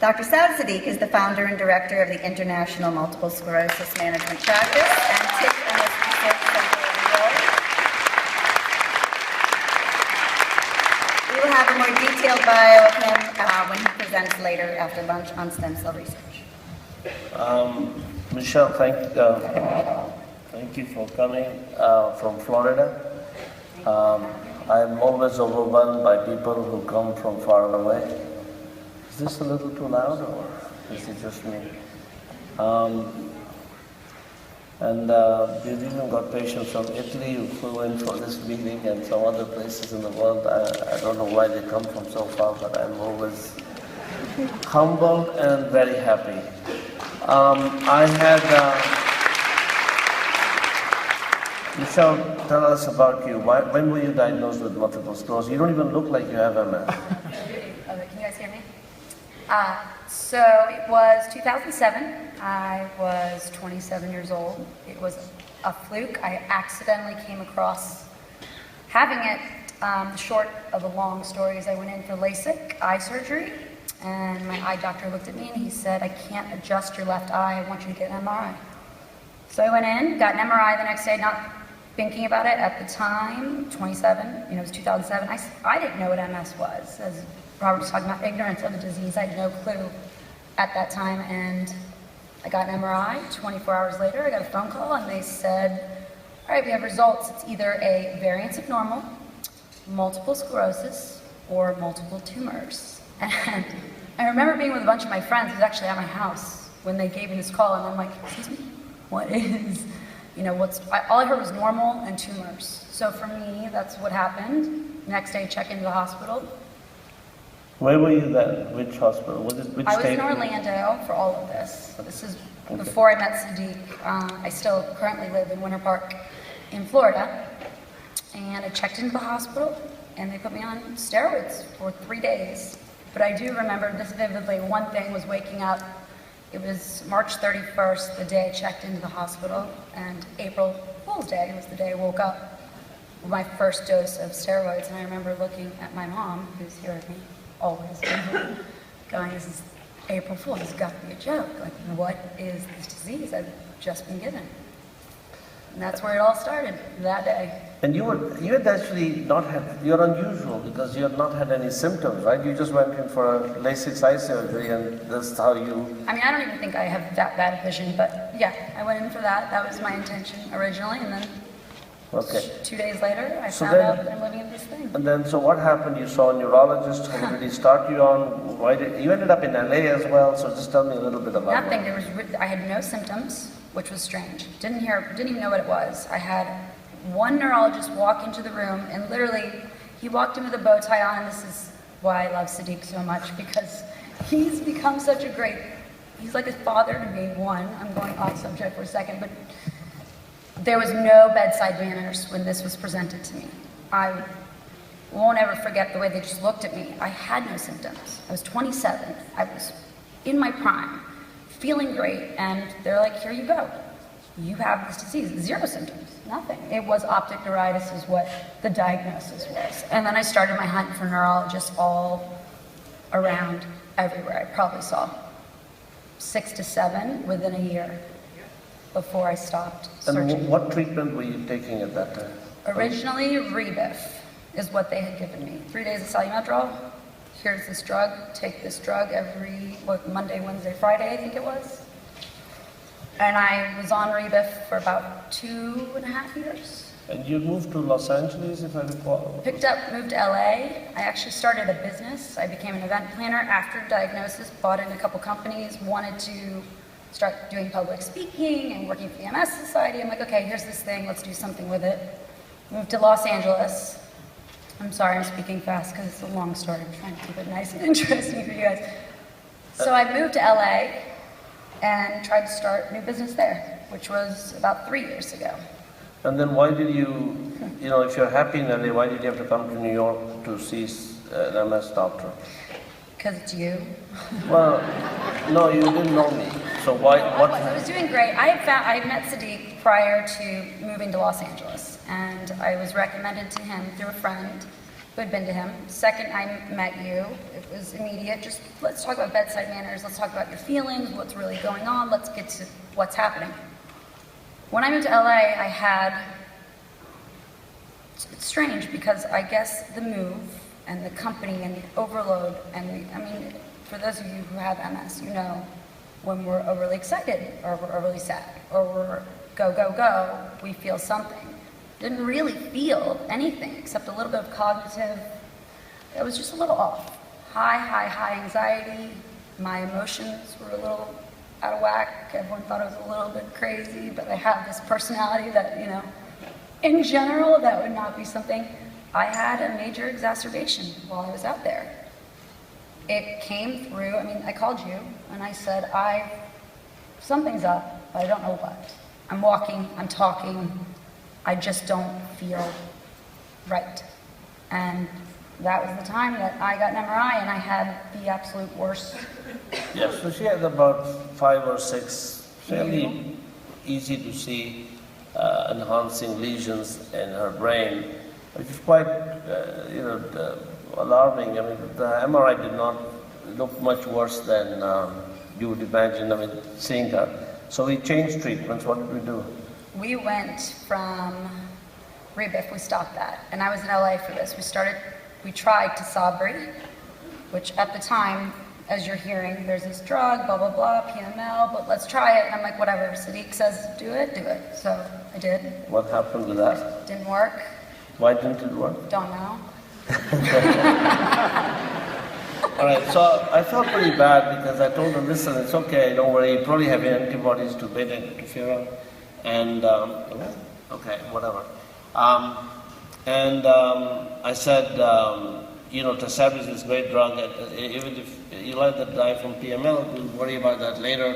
Dr.Sadiq is the founder and director of the International Multiple Sclerosis Management Practice and Tisch Research Center in New York. We will have a more detailed bio of him when he presents later after lunch on stem cell research. Michelle, thank you for coming from Florida. I'm always overwhelmed by people who come from far away. Is this a little too loud, or is it just me? We've even got patients from Italy who flew in for this meeting and some other places in the world. I don't know why they come from so far, but I'm always humbled and very happy. Michelle, tell us about you. When were you diagnosed with multiple sclerosis? You don't even look like you have MS. Okay, can you guys hear me? So it was 2007. I was 27 years old. It was a fluke. I accidentally came across having it. The short of a long story is I went in for LASIK eye surgery, and my eye doctor looked at me and he said, "I can't adjust your left eye. I want you to get an MRI." So I went in, got an MRI the next day, not thinking about it at the time, 27, it was 2007. I didn't know what MS was. As Robert was talking about ignorance of the disease, I had no clue at that time, and I got an MRI. 24 hours later, I got a phone call, and they said, "All right, we have results. It's either a variance of normal, multiple sclerosis, or multiple tumors." And I remember being with a bunch of my friends. It was actually at my house when they gave me this call, and I'm like, "Excuse me, what is, all I heard was normal and tumors." So for me, that's what happened. Next day, check into the hospital. Where were you then? Which hospital? Which I was state? in Orlando for all of this. So this is before I met Sadiq. I still currently live in Winter Park in Florida. And I checked into the hospital, and they put me on steroids for 3 days. But I do remember this vividly. One thing was waking up. It was March 31st, the day I checked into the hospital, and April Fool's Day was the day I woke up with my first dose of steroids. And I remember looking at my mom, who's here with me always, going, "This is April Fool's, this has got to be a joke. Like, what is this disease I've just been given?" And that's where it all started, that day. And you had actually not had, you're unusual because you had not had any symptoms, right? You just went in for a LASIK eye surgery, and that's how you... I mean, I don't even think I have that bad vision, but yeah, I went in for that. That was my intention originally, and then 2 days later, I found out that I'm living in this thing. And then, so what happened? You saw a neurologist. Who did he start you on? You ended up in LA as well, so just tell me a little bit about Nothing. that. I had no symptoms, which was strange. Didn't even know what it was. I had one neurologist walk into the room, and literally, he walked in with a bow tie on, and this is why I love Sadiq so much, because he's become such a great, he's like a father to me, one. I'm going off subject for a second, but there was no bedside manners when this was presented to me. I won't ever forget the way they just looked at me. I had no symptoms. I was 27. I was in my prime, feeling great, and they're like, "Here you go. You have this disease." 0 symptoms, nothing. It was optic neuritis is what the diagnosis was. And then I started my hunt for neurologists all around, everywhere. I probably saw 6 to 7 within a year before I stopped searching. And what treatment were you taking at that time? Originally, Rebif is what they had given me. 3 days of Salumedrol. Here's this drug. Take this drug every Monday, Wednesday, Friday, I think it was. And I was on Rebif for about 2.5 years. And you moved to Los Angeles, if I recall? Moved to LA. I actually started a business. I became an event planner after diagnosis, bought in a couple companies, wanted to start doing public speaking and working for the MS Society. I'm like, okay, here's this thing, let's do something with it. Moved to Los Angeles. I'm sorry, I'm speaking fast because it's a long story. I'm trying to keep it nice and interesting for you guys. So I moved to LA and tried to start a new business there, which was about 3 years ago. And then why did you, if you're happy in LA, why did you have to come to New York to see an MS doctor? Because it's you. Well, no, you didn't know me. So why? I was doing great. I met Sadiq prior to moving to Los Angeles, and I was recommended to him through a friend who had been to him. Second, I met you. It was immediate. Just let's talk about bedside manners. Let's talk about your feelings, what's really going on. Let's get to what's happening. When I moved to LA, I had, it's strange because I guess the move and the company and the overload and I mean, for those of you who have MS, you know when we're overly excited or we're overly sad or we're go, go, go, we feel something. Didn't really feel anything except a little bit of cognitive, it was just a little off. High anxiety, my emotions were a little out of whack. Everyone thought I was a little bit crazy, but I have this personality that, you know, in general, that would not be something. I had a major exacerbation while I was out there. It came through, I mean, I called you and I said, something's up, but I don't know what. I'm walking, I'm talking, I just don't feel right. And that was the time that I got an MRI and I had the absolute worst. Yeah, so she had about 5 or 6 fairly easy to see enhancing lesions in her brain, which is quite, alarming. I mean, the MRI did not look much worse than you would imagine, I mean, seeing her. So we changed treatments. What did we do? We went from Rebif, we stopped that. And I was in LA for this. We tried Tysabry, which at the time, as you're hearing, there's this drug, blah, blah, blah, PML, but let's try it. And I'm like, whatever, Sadiq says, do it. So I did. What happened with that? Didn't work. Why didn't it work? Don't know. All right, so I felt pretty bad because I told her, listen, it's okay, don't worry, you probably have antibodies to beta interferon, and, okay, whatever. I said, Tysabry is this great drug, and even if you let that die from PML, we'll worry about that later,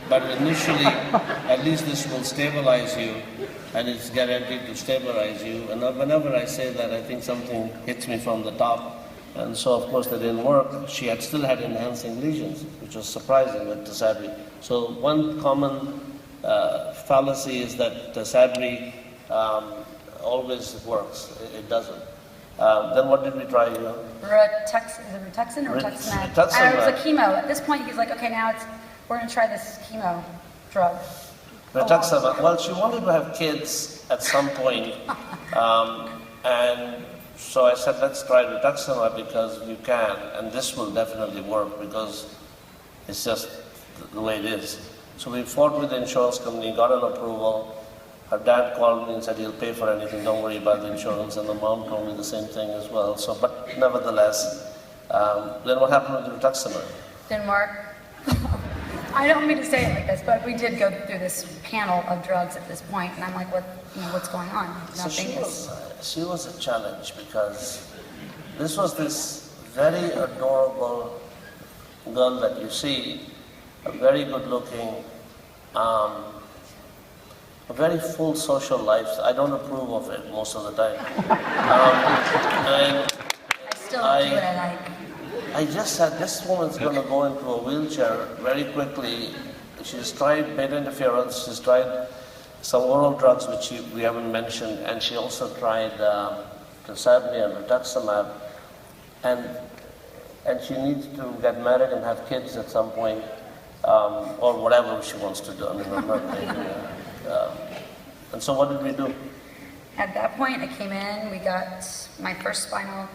but initially, at least this will stabilize you, and it's guaranteed to stabilize you, and whenever I say that, I think something hits me from the top. And so, of course, that didn't work. She still had enhancing lesions, which was surprising with Tysabry. So one common fallacy is that Tysabry always works. It doesn't. Then what did we try? Rituxan or Rituximab? Rituximab. It was a chemo. At this point, he's like, okay, now we're going to try this chemo drug. Rituximab. Well, she wanted to have kids at some point, and so I said, let's try Rituximab because you can, and this will definitely work because it's just the way it is. So we fought with the insurance company, got an approval. Her dad called me and said, he'll pay for anything, don't worry about the insurance, and the mom told me the same thing as well. So, but nevertheless, then what happened with Rituximab? Didn't work. I don't mean to say it like this, but we did go through this panel of drugs at this point, and I'm like, what's going on? So she was a challenge because this was this very adorable girl that you see, a very good looking, a very full social life. I don't approve of it most of the time. I still do what I like. I just said, this woman's going to go into a wheelchair very quickly. She's tried beta interferons, she's tried some oral drugs which we haven't mentioned, and she also tried Tysabry and Rituximab, and she needs to get married and have kids at some point, or whatever she wants to do. I mean, I'm not thinking, and so what did we do? At that point, I came in, we got my first spinal.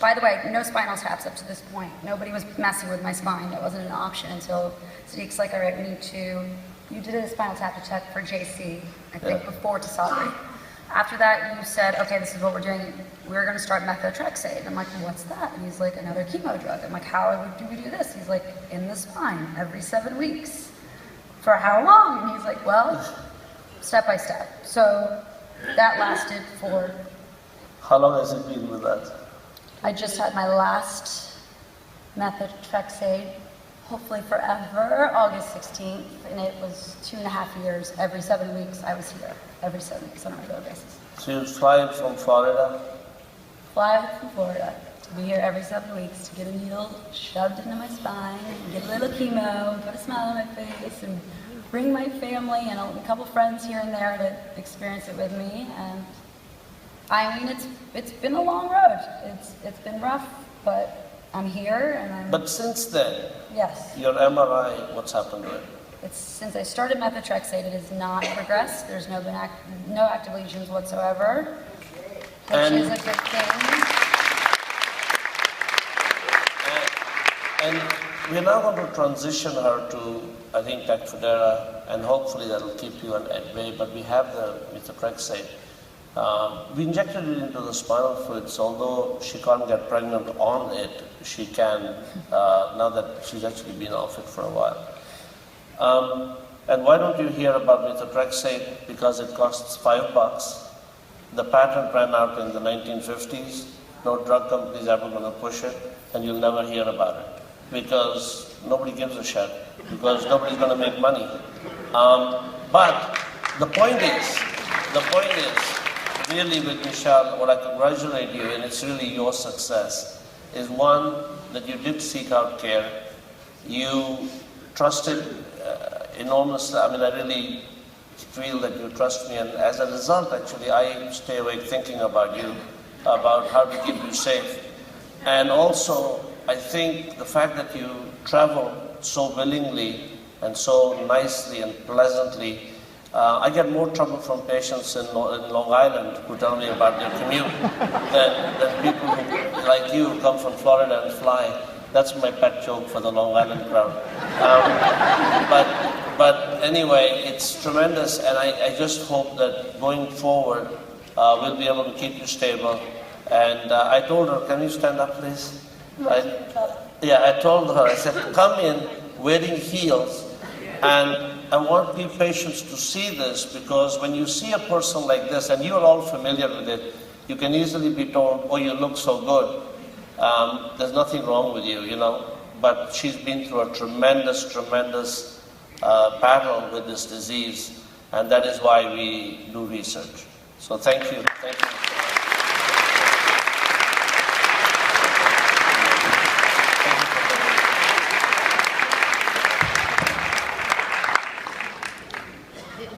By the way, no spinal taps up to this point. Nobody was messing with my spine. That wasn't an option until Sadiq's like, all right, we need to. You did a spinal tap to check for JC, I think, before Tysabry. After that, you said, okay, this is what we're doing. We're going to start Methotrexate. And I'm like, what's that? And he's like, another chemo drug. I'm like, how do we do this? He's like, in the spine, every 7 weeks. For how long? And he's like, well, step by step. So that lasted for... How long has it been with that? I just had my last Methotrexate, hopefully forever, August 16th, and it was 2.5 years. Every 7 weeks I was here, every 7 weeks on a regular basis. So you fly from Florida? Fly from Florida to be here every 7 weeks to get a needle shoved into my spine, and get a little chemo, and put a smile on my face, and bring my family and a couple friends here and there to experience it with me, and I mean, it's been a long road. It's been rough, but I'm here and I'm... But since then, Yes. your MRI, what's happened to it? It's, since I started methotrexate, it has not progressed. There's no active lesions whatsoever, which is a good thing. And we're now going to transition her to, I think, Tecfidera, and hopefully that'll keep you at bay, but we have the methotrexate. We injected it into the spinal fluid, so although she can't get pregnant on it, she can, now that she's actually been off it for a while. And why don't you hear about methotrexate? Because it costs $5. The patent ran out in the 1950s. No drug company is ever going to push it, and you'll never hear about it because nobody gives a shit, because nobody's going to make money. But the point is, really with Michelle, what I congratulate you, and it's really your success, is one, that you did seek out care. You trusted enormously. I mean, I really feel that you trust me, and as a result, actually, I stay awake thinking about you, about how to keep you safe. And also, I think the fact that you travel so willingly and so nicely and pleasantly, I get more trouble from patients in Long Island who tell me about their commute than people who, like you, who come from Florida and fly. That's my pet joke for the Long Island crowd. But anyway, it's tremendous, and I just hope that going forward, we'll be able to keep you stable. And I told her, can you stand up, please? I told her, I said, come in wearing heels, and I want the patients to see this, because when you see a person like this, and you're all familiar with it, you can easily be told, oh, you look so good. There's nothing wrong with you, you know. But she's been through a tremendous battle with this disease, and that is why we do research. So thank you. Thank you.